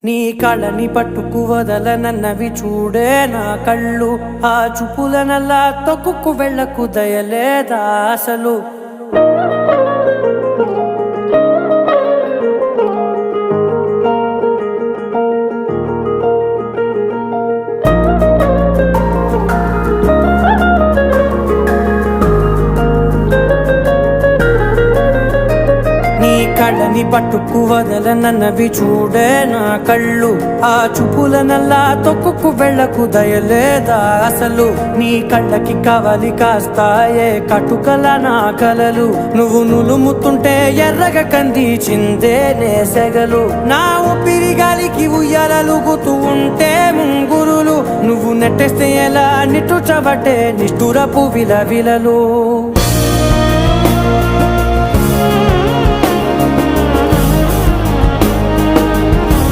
నీ కళని పట్టుకు వదలనన్నవి చూడే నా కళ్ళు, ఆ చూపులనల్లా తొక్కుకు వెళ్ళకు దయలేదా అసలు. కళ్ళని పట్టుకు వదలనన్నవి చూడే నా కళ్ళు, ఆ చూపులనల్లా తొక్కుకు వెళ్ళకు దయలేదా అసలు. నీ కళ్ళకి కవలి కాస్తాయే కటుకల నా కలలు, నువ్వు నులుముతుంటే ఎర్రగ కంది చిందే నేసెగలు. నా ఊపిరి గాలికి ఉయ్యాలలుగుతూ ఉంటే ముంగురులు, నువ్వు నెట్టేస్తే ఎలా నిట్టుచబట్టే నిష్ఠురపు విలవిలలు.